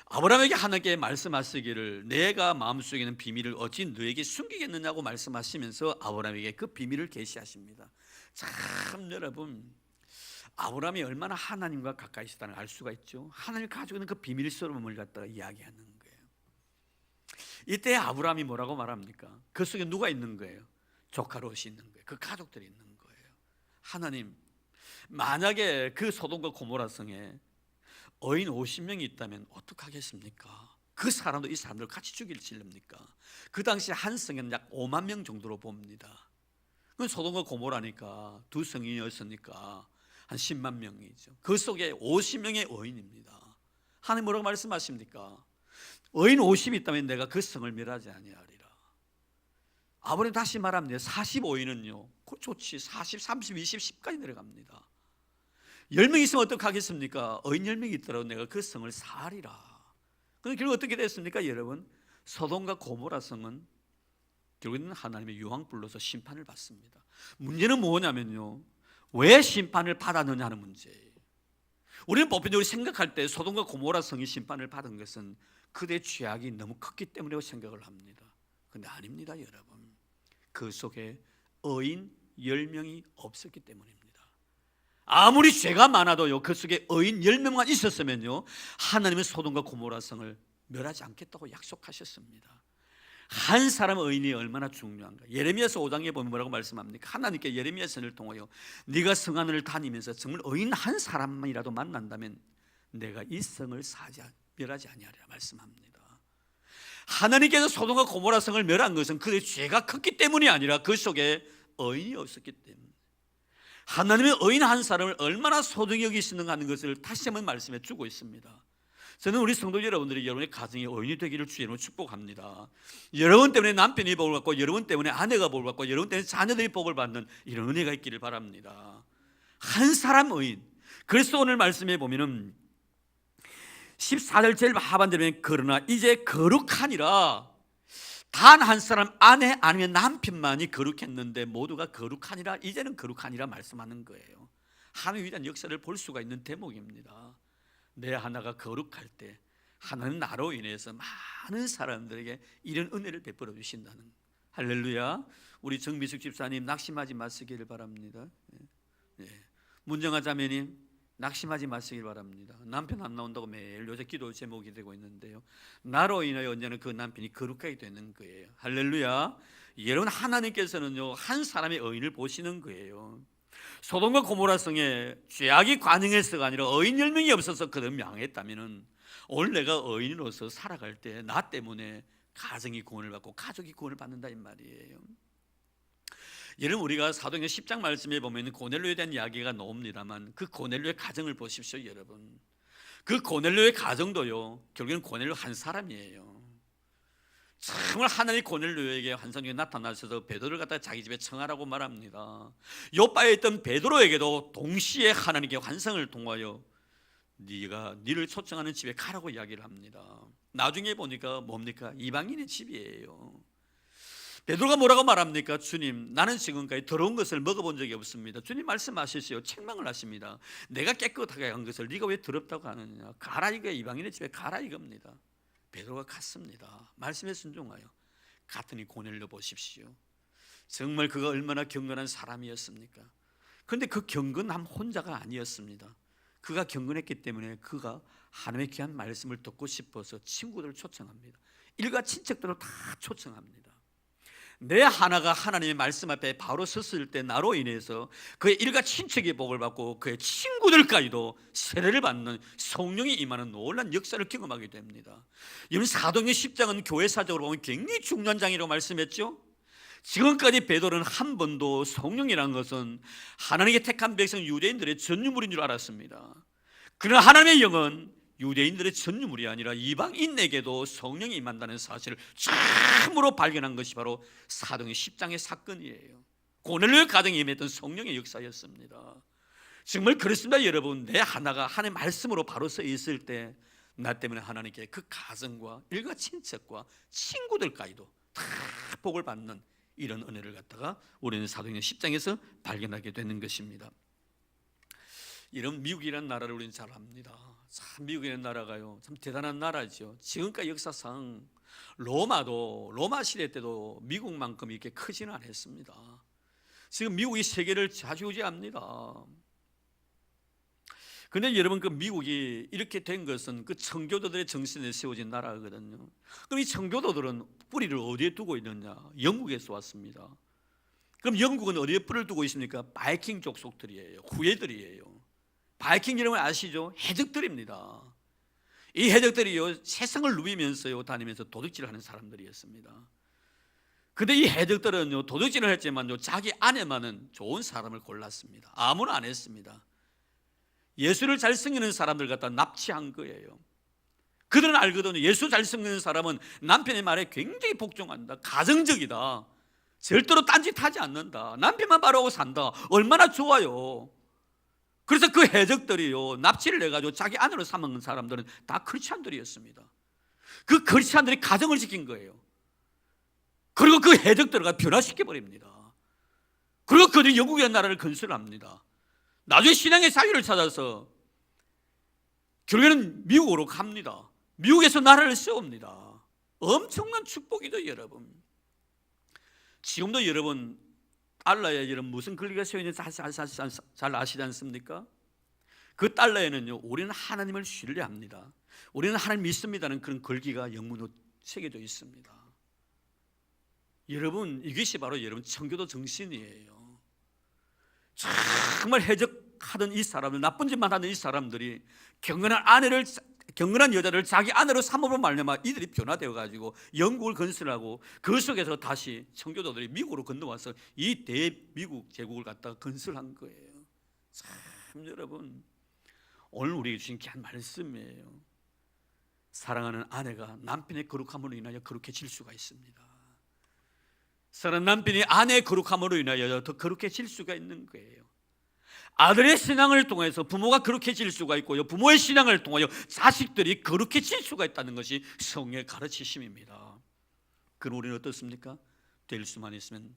아브라함에게 하나님께 말씀하시기를 내가 마음속에 있는 비밀을 어찌 너에게 숨기겠느냐고 말씀하시면서 아브라함에게 그 비밀을 계시하십니다. 참 여러분, 아브라함이 얼마나 하나님과 가까이 있었다는 걸 알 수가 있죠. 하나님이 가지고 있는 그 비밀스러움을 갖다가 이야기하는 거예요. 이때 아브라함이 뭐라고 말합니까? 그 속에 누가 있는 거예요? 조카 롯이 있는 거예요. 그 가족들이 있는 거예요. 하나님, 만약에 그 소돔과 고모라 성에 어인 50명이 있다면 어떡하겠습니까? 그 사람도 이 사람들 같이 죽일지랍니까? 그 당시 한 성에는 약 5만 명 정도로 봅니다. 그 소돔과 고모라니까 두 성이었으니까 한 10만 명이죠. 그 속에 50명의 어인입니다. 하나님 뭐라고 말씀하십니까? 어인 50이 있다면 내가 그 성을 멸하지 아니하리라. 아버님 다시 말합니다. 45인은요 좋지, 40, 30, 20, 10까지 내려갑니다. 10명 있으면 어떡하겠습니까? 어인 10명이 있더라도 내가 그 성을 사하리라. 그런데 결국 어떻게 됐습니까, 여러분? 소돔과 고모라 성은 결국에는 하나님의 유황불로서 심판을 받습니다. 문제는 뭐냐면요, 왜 심판을 받았느냐 하는 문제예요. 우리는 보편적으로 생각할 때 소돔과 고모라 성이 심판을 받은 것은 그들의 죄악이 너무 컸기 때문이라고 생각을 합니다. 그런데 아닙니다, 여러분. 그 속에 의인 10명이 없었기 때문입니다. 아무리 죄가 많아도요, 그 속에 의인 10명만 있었으면요, 하나님은 소돔과 고모라 성을 멸하지 않겠다고 약속하셨습니다. 한 사람 의인이 얼마나 중요한가. 예레미야서 5장에 보면 뭐라고 말씀합니까? 하나님께 예레미야 선을 통하여 네가 성 안을 다니면서 정말 의인 한 사람만이라도 만난다면 내가 이 성을 멸하지 아니하리라 말씀합니다. 하나님께서 소돔과 고모라 성을 멸한 것은 그들의 죄가 컸기 때문이 아니라 그 속에 의인이 없었기 때문에, 하나님의 의인 한 사람을 얼마나 소중히 여기시는가 하는 것을 다시 한번 말씀해 주고 있습니다. 저는 우리 성도 여러분들이 여러분의 가정이 의인이 되기를 주님으로 축복합니다. 여러분 때문에 남편이 복을 받고, 여러분 때문에 아내가 복을 받고, 여러분 때문에 자녀들이 복을 받는 이런 은혜가 있기를 바랍니다. 한 사람 의인. 그래서 오늘 말씀해 보면은 14절 제일 하반절에 그러나 이제 거룩하니라. 단 한 사람 아내 아니면 남편만이 거룩했는데 모두가 거룩하니라. 이제는 거룩하니라 말씀하는 거예요. 하나님의 위대한 역사를 볼 수가 있는 대목입니다. 내 하나가 거룩할 때 하나님 나로 인해서 많은 사람들에게 이런 은혜를 베풀어 주신다는, 할렐루야. 우리 정미숙 집사님 낙심하지 마시기를 바랍니다. 문정아 자매님 낙심하지 마시길 바랍니다. 남편 안 나온다고 매일 요새 기도 제목이 되고 있는데요, 나로 인하여 언제나 그 남편이 거룩하게 되는 거예요. 할렐루야. 여러분, 하나님께서는요 한 사람의 의인을 보시는 거예요. 소돔과 고모라 성에 죄악이 관영해서가 아니라 의인 10명이 없어서 그들 망했다면 오늘 내가 의인으로서 살아갈 때 나 때문에 가정이 구원을 받고 가족이 구원을 받는다 이 말이에요. 여러분, 우리가 사도행전 10장 말씀에 보면 고넬료에 대한 이야기가 나옵니다만 그 고넬료의 가정을 보십시오. 여러분, 그 고넬료의 가정도요 결국은 고넬료 한 사람이에요. 정말 하나님이 고넬료에게 환상 중에 나타나셔서 베드로를 갖다 자기 집에 청하라고 말합니다. 요바에 있던 베드로에게도 동시에 하나님께 환상을 통하여 네가 니를 초청하는 집에 가라고 이야기를 합니다. 나중에 보니까 뭡니까? 이방인의 집이에요. 베드로가 뭐라고 말합니까? 주님, 나는 지금까지 더러운 것을 먹어본 적이 없습니다. 주님 말씀하시지요. 책망을 하십니다. 내가 깨끗하게 한 것을 네가 왜 더럽다고 하느냐. 가라, 이거 이방인의 집에 가라 이겁니다. 베드로가 갔습니다. 말씀에 순종하여 갔더니 고넬료 보십시오. 정말 그가 얼마나 경건한 사람이었습니까? 그런데 그 경건함 혼자가 아니었습니다. 그가 경건했기 때문에 그가 하나님의 귀한 말씀을 듣고 싶어서 친구들을 초청합니다. 일가 친척들을 다 초청합니다. 내 하나가 하나님의 말씀 앞에 바로 섰을 때 나로 인해서 그의 일가 친척의 복을 받고 그의 친구들까지도 세례를 받는 성령이 임하는 놀라운 역사를 경험하게 됩니다. 여러분, 사도행전 10장은 교회사적으로 보면 굉장히 중요한 장이라고 말씀했죠. 지금까지 베드로는 한 번도 성령이라는 것은 하나님께 택한 백성 유대인들의 전유물인 줄 알았습니다. 그러나 하나님의 영은 유대인들의 전유물이 아니라 이방인에게도 성령이 임한다는 사실을 처음으로 발견한 것이 바로 사도행전 10장의 사건이에요. 고넬료의 가정에 임했던 성령의 역사였습니다. 정말 그렇습니다. 여러분, 내 하나가 하나님의 말씀으로 바로 서 있을 때 나 때문에 하나님께 그 가정과 일가 친척과 친구들까지도 다 복을 받는 이런 은혜를 갖다가 우리는 사도행전 10장에서 발견하게 되는 것입니다. 이런 미국이라는 나라를 우리는 잘 압니다. 참 미국이라는 나라가요 참 대단한 나라죠. 지금까지 역사상 로마 시대 때도 미국만큼 이렇게 크지는 않았습니다. 지금 미국이 세계를 좌지우지합니다. 그런데 여러분, 그 미국이 이렇게 된 것은 그 청교도들의 정신에 세워진 나라거든요. 그럼 이 청교도들은 뿌리를 어디에 두고 있느냐? 영국에서 왔습니다. 그럼 영국은 어디에 뿌리를 두고 있습니까? 바이킹 족속들이에요. 후예들이에요. 바이킹 여러분 아시죠? 해적들입니다. 이 해적들이요 세상을 누비면서요 다니면서 도둑질을 하는 사람들이었습니다. 근데 이 해적들은요 도둑질을 했지만요 자기 아내만은 좋은 사람을 골랐습니다. 아무나 안 했습니다. 예수를 잘 섬기는 사람들 갖다 납치한 거예요. 그들은 알거든요. 예수 잘 섬기는 사람은 남편의 말에 굉장히 복종한다, 가정적이다, 절대로 딴짓하지 않는다, 남편만 바라고 산다, 얼마나 좋아요. 그래서 그 해적들이요 납치를 해가지고 자기 아내로 삼은 사람들은 다 크리스찬들이었습니다. 그 크리스찬들이 가정을 지킨 거예요. 그리고 그 해적들을 변화시켜 버립니다. 그리고 그들이 영국이라는 나라를 건설합니다. 나중에 신앙의 자유를 찾아서 결국에는 미국으로 갑니다. 미국에서 나라를 세웁니다. 엄청난 축복이죠, 여러분. 지금도 여러분 달러에 여러분 무슨 글귀가 세워 있는지 잘 아시지 않습니까? 그 달러에는요, 우리는 하나님을 신뢰합니다, 우리는 하나님 믿습니다는 그런 글귀가 영문으로 새겨져 있습니다. 여러분, 이것이 바로 여러분 청교도 정신이에요. 정말 해적하던 이 사람들, 나쁜 짓만 하는 이 사람들이 경건한 여자를 자기 아내로 삼음으로 말미암아 이들이 변화되어 가지고 영국을 건설하고 그 속에서 다시 청교도들이 미국으로 건너와서 이 대미국 제국을 갖다가 건설한 거예요. 참 여러분, 오늘 우리에게 주신 귀한 말씀이에요. 사랑하는 아내가 남편의 거룩함으로 인하여 거룩해질 수가 있습니다. 사랑하는 남편이 아내의 거룩함으로 인하여 더 거룩해질 수가 있는 거예요. 아들의 신앙을 통해서 부모가 거룩해질 수가 있고요, 부모의 신앙을 통하여 자식들이 거룩해질 수가 있다는 것이 성경의 가르치심입니다. 그럼 우리는 어떻습니까? 될 수만 있으면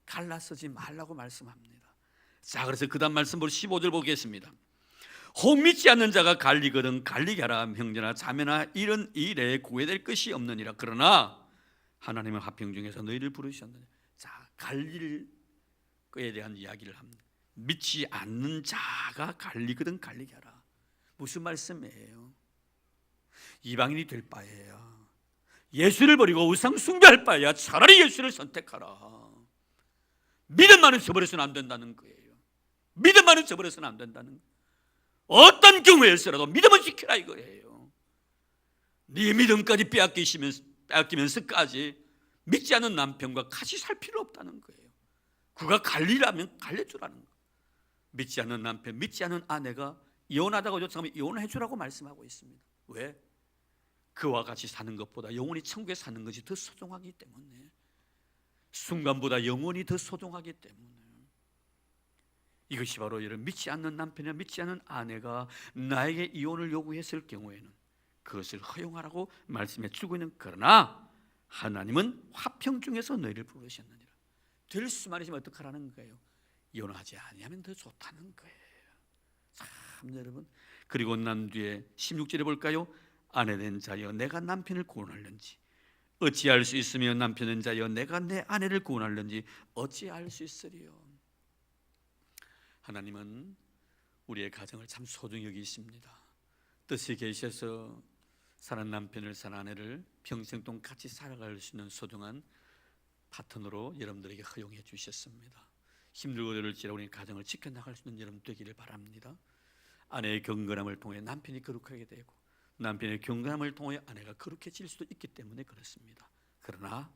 갈라서지 말라고 말씀합니다. 자, 그래서 그 다음 말씀으로 15절 보겠습니다. 혹 믿지 않는 자가 갈리거든 갈리게 하라. 형제나 자매나 이런 일에 구애될 것이 없느니라. 그러나 하나님은 화평 중에서 너희를 부르셨느니라. 자, 갈릴 거에 대한 이야기를 합니다. 믿지 않는 자가 갈리거든 갈리게 하라. 무슨 말씀이에요? 이방인이 될 바에야, 예수를 버리고 우상 숭배할 바에야 차라리 예수를 선택하라. 믿음만은 저버려서는 안 된다는 거예요. 믿음만은 저버려서는 안 된다는 거예요. 어떤 경우에서라도 믿음을 지키라 이거예요. 네 믿음까지 빼앗기면서까지 믿지 않는 남편과 같이 살 필요 없다는 거예요. 그가 갈리라면 갈려주라는 거예요. 믿지 않는 남편, 믿지 않는 아내가 이혼하다가 요청하면 이혼해 주라고 말씀하고 있습니다. 왜? 그와 같이 사는 것보다 영원히 천국에 사는 것이 더 소중하기 때문에, 순간보다 영원히 더 소중하기 때문에. 이것이 바로 여러분, 믿지 않는 남편이나 믿지 않는 아내가 나에게 이혼을 요구했을 경우에는 그것을 허용하라고 말씀해 주고 있는, 그러나 하나님은 화평 중에서 너희를 부르셨느니라. 될 수만 있으면 어떡하라는 거예요? 이혼하지 아니하면 더 좋다는 거예요. 참 여러분, 그리고 난 뒤에 16절에 볼까요? 아내된 자여 내가 남편을 구원할는지 어찌할 수 있으며 남편된 자여 내가 내 아내를 구원할는지 어찌할 수 있으리요. 하나님은 우리의 가정을 참 소중히 여기십니다. 뜻이 계셔서 사는 남편을 사는 아내를 평생 동안 같이 살아갈 수 있는 소중한 파트너로 여러분들에게 허용해 주셨습니다. 힘들고 어려울지라도 우리 가정을 지켜나갈 수 있는 여러분 되기를 바랍니다. 아내의 경건함을 통해 남편이 거룩하게 되고 남편의 경건함을 통해 아내가 거룩해질 수도 있기 때문에 그렇습니다. 그러나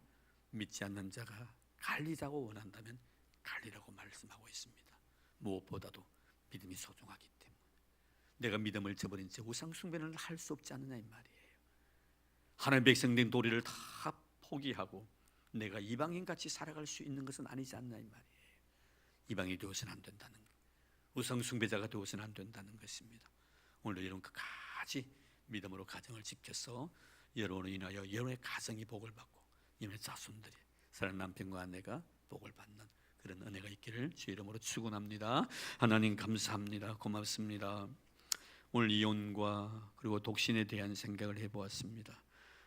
믿지 않는 자가 갈리자고 원한다면 갈리라고 말씀하고 있습니다. 무엇보다도 믿음이 소중하기 때문에. 내가 믿음을 저버린 채 우상 숭배를 할 수 없지 않느냐 이 말이에요. 하나님의 백성된 도리를 다 포기하고 내가 이방인같이 살아갈 수 있는 것은 아니지 않느냐 이 말이에요. 이방인이 되어서는 안 된다는 것, 우상 숭배자가 되어서는 안 된다는 것입니다. 오늘도 여러분 끝까지 믿음으로 가정을 지켜서 여러분으로 인하여 여러분의 가정이 복을 받고 여러분의 자손들이 사랑하는 남편과 아내가 복을 받는 그런 은혜가 있기를 주의 이름으로 축원합니다. 하나님 감사합니다. 고맙습니다. 오늘 이혼과 그리고 독신에 대한 생각을 해보았습니다.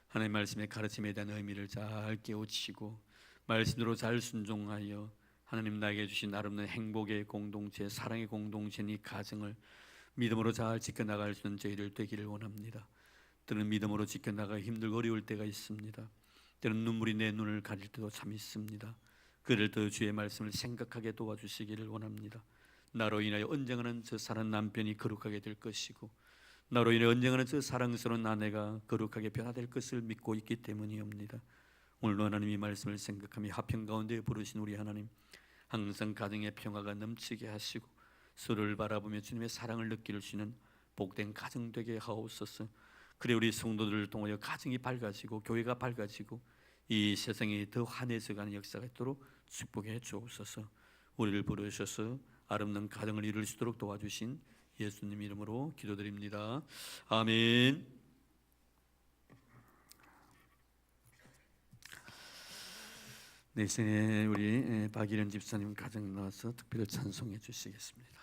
하나님 말씀의 가르침에 대한 의미를 잘 깨우치고 말씀대로 잘 순종하여 하나님 나에게 주신 아름다운 행복의 공동체, 사랑의 공동체인 이 가정을 믿음으로 잘 지켜나갈 수 있는 저희들 되기를 원합니다. 때는 믿음으로 지켜나가 힘들고 어려울 때가 있습니다. 때는 눈물이 내 눈을 가릴 때도 참 있습니다. 그를 더 주의 말씀을 생각하게 도와주시기를 원합니다. 나로 인하여 언젠가는 저 사랑하는 남편이 거룩하게 될 것이고 나로 인해 언젠가는 저 사랑스러운 아내가 거룩하게 변화될 것을 믿고 있기 때문이옵니다. 오늘도 하나님이 말씀을 생각하며 화평 가운데 부르신 우리 하나님, 항상 가정의 평화가 넘치게 하시고 서로를 바라보며 주님의 사랑을 느낄 수 있는 복된 가정 되게 하옵소서. 그래 우리 성도들을 통하여 가정이 밝아지고 교회가 밝아지고 이 세상이 더 환해져가는 역사가 있도록 축복해 주옵소서. 우리를 부르셔서 아름다운 가정을 이룰 수 있도록 도와주신 예수님 이름으로 기도드립니다. 아멘. 네, 이제 우리 박일현 집사님 가정 나와서 특별히 찬송해 주시겠습니다.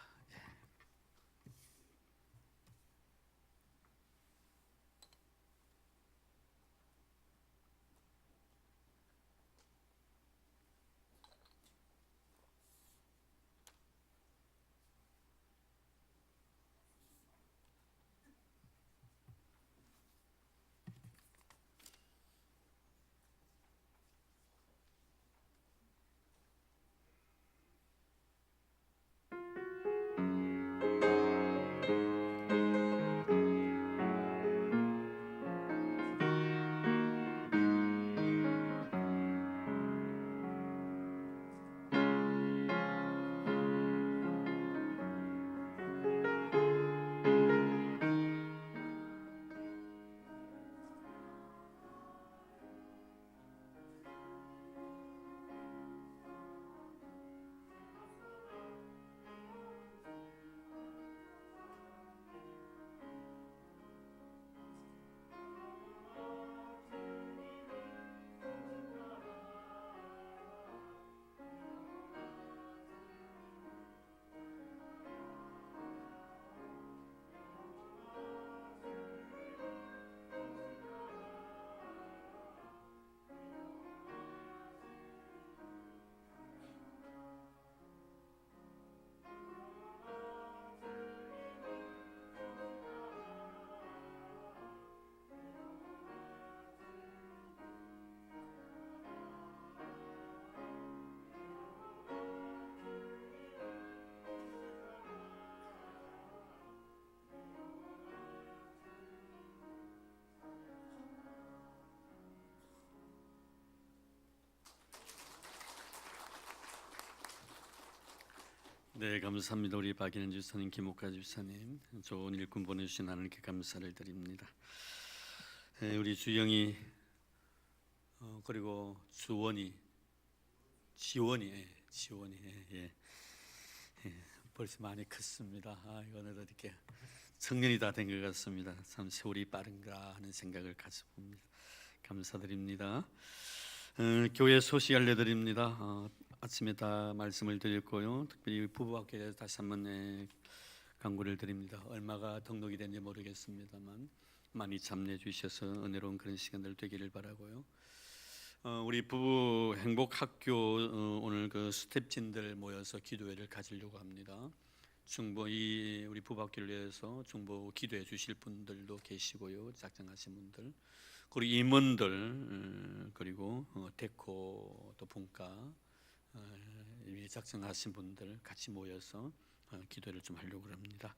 네, 감사합니다. 우리 박인현 집사님, 김옥가 집사님, 좋은 일꾼 보내주신 하나님께 감사를 드립니다. 우리 주영이 그리고 지원이 벌써 많이 컸습니다. 이거는 이렇게 성년이 다 된 것 같습니다. 참 세월이 빠른가 하는 생각을 가져봅니다. 감사드립니다. 교회 소식 알려드립니다. 아침에 다 말씀을 드렸고요. 특별히 부부학교에 대해서 다시 한번 강구를 드립니다. 얼마가 등록이 된지 모르겠습니다만 많이 참여해 주셔서 은혜로운 그런 시간들 되기를 바라고요. 우리 부부 행복학교 오늘 그 스텝진들 모여서 기도회를 가지려고 합니다. 중보 우리 부부학교를 위해서 중보 기도해 주실 분들도 계시고요. 작정하신 분들, 그리고 임원들, 그리고 데코 또 분과 작정하신 분들 같이 모여서 기도를 좀 하려고 합니다.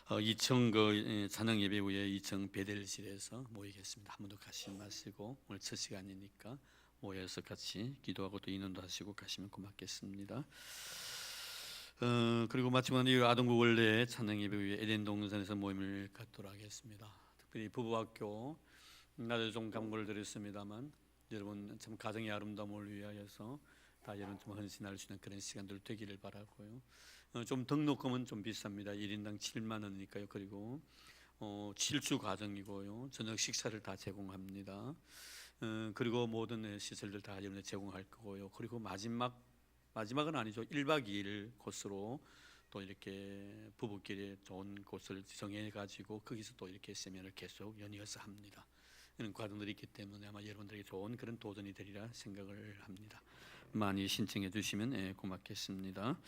2층 찬양 예배 후에 2층 베델실에서 모이겠습니다. 한 번도 가시지 마시고 오늘 첫 시간이니까 모여서 같이 기도하고 또 인원도 하시고 가시면 고맙겠습니다. 그리고 마지막으로 이 아동부 원래 찬양 예배 후에 에덴 동산에서 모임을 갖도록 하겠습니다. 특별히 부부학교 나도 좀 강구를 드렸습니다만 여러분 참 가정의 아름다움을 위하여서 다 여러분 좀 헌신할 수 있는 그런 시간들 되기를 바라고요. 좀 등록금은 좀 비쌉니다. 1인당 7만 원이니까요. 그리고 7주 과정이고요. 저녁 식사를 다 제공합니다. 그리고 모든 시설들 다 여러분에 제공할 거고요. 그리고 마지막은 아니죠. 1박 2일 코스로 또 이렇게 부부끼리 좋은 곳을 정해가지고 거기서 또 이렇게 세미나를 계속 연이어서 합니다. 이런 과정들이 있기 때문에 아마 여러분들에게 좋은 그런 도전이 되리라 생각을 합니다. 많이 신청해 주시면 고맙겠습니다.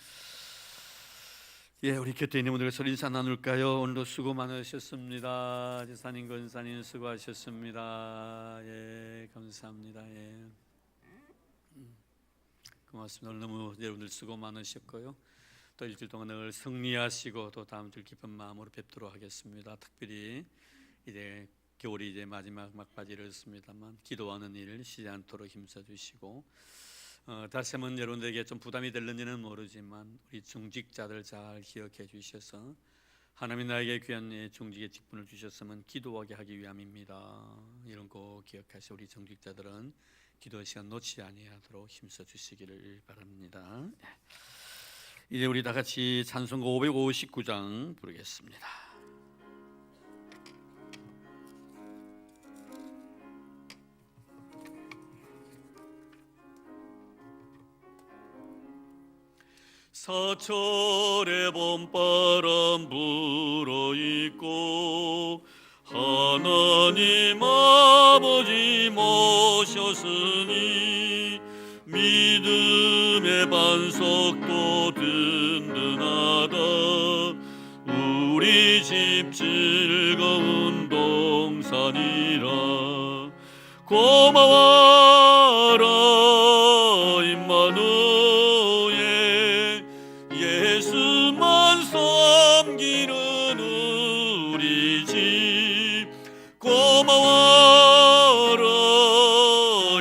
우리 곁에 있는 분들 서로 인사 나눌까요? 오늘도 수고 많으셨습니다. 지사님, 권사님 수고하셨습니다. 감사합니다. 고맙습니다. 오늘 너무 여러분들 수고 많으셨고요. 또 일주일 동안 늘 승리하시고 또 다음 주 기쁜 마음으로 뵙도록 하겠습니다. 특별히 이제 겨울이 이제 마지막 막바지를 했습니다만 기도하는 일을 쉬지 않도록 힘써 주시고 다시 한번 여러분들에게 좀 부담이 될는지는 모르지만 우리 중직자들 잘 기억해 주셔서 하나님이 나에게 귀한 중직의 직분을 주셨으면 기도하게 하기 위함입니다. 이런 거 기억하시고 우리 중직자들은 기도 시간 놓치지 아니하도록 힘써 주시기를 바랍니다. 이제 우리 다 같이 찬송가 559장 부르겠습니다. 사철의 봄바람 불어있고 하나님 아버지 모셨으니 믿음의 반석도 든든하다. 우리 집 즐거운 동산이라. 고마워라 임마누엘, 예수만 섬기는 우리 집. 고마워라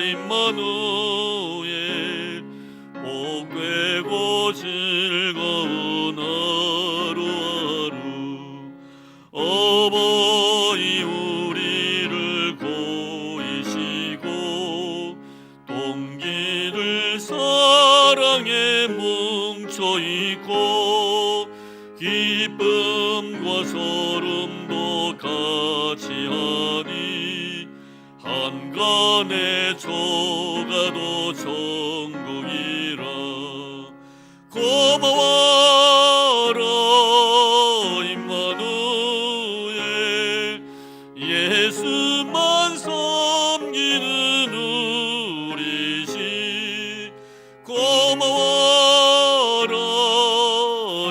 임마누엘, 복되고 즐거운 하루하루. 어버이 우리를 고이시고 동기들 사랑에 뭉쳐있고 기쁨과 소름도 같이하니 한간에 조가도 천국이라. 고마워라 임마누엘, 예수만 섬기는 우리 집. 고마워라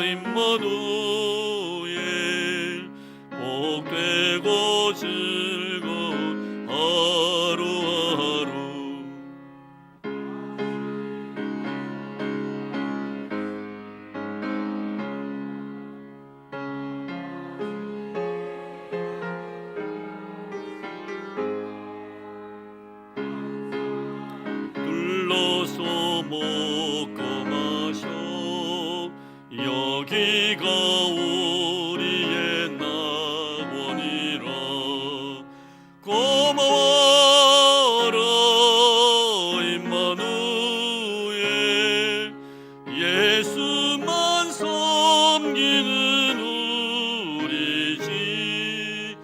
임마누엘, 복되고 즐거운 하루하루. 누리지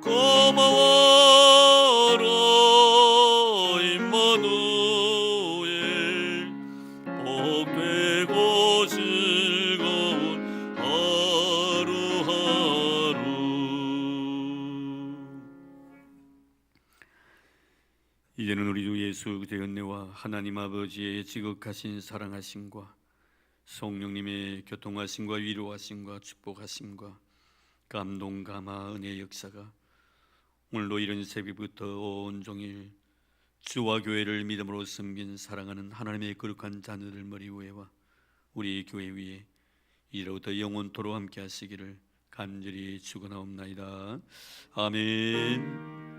고마워라 임마누엘 복되고 즐거운 하루하루. 이제는 우리 주 예수 그리스도의 은혜와 하나님 아버지의 지극하신 사랑하심과 성령님의 교통하심과 위로하심과 축복하심과 감동 감화 은혜의 역사가 오늘도 이른 새벽부터 온종일 주와 교회를 믿음으로 섬긴 사랑하는 하나님의 거룩한 자녀들 머리 위에와 우리 교회 위에 이로부터 영원토록 함께 하시기를 간절히 축원하옵나이다. 아멘.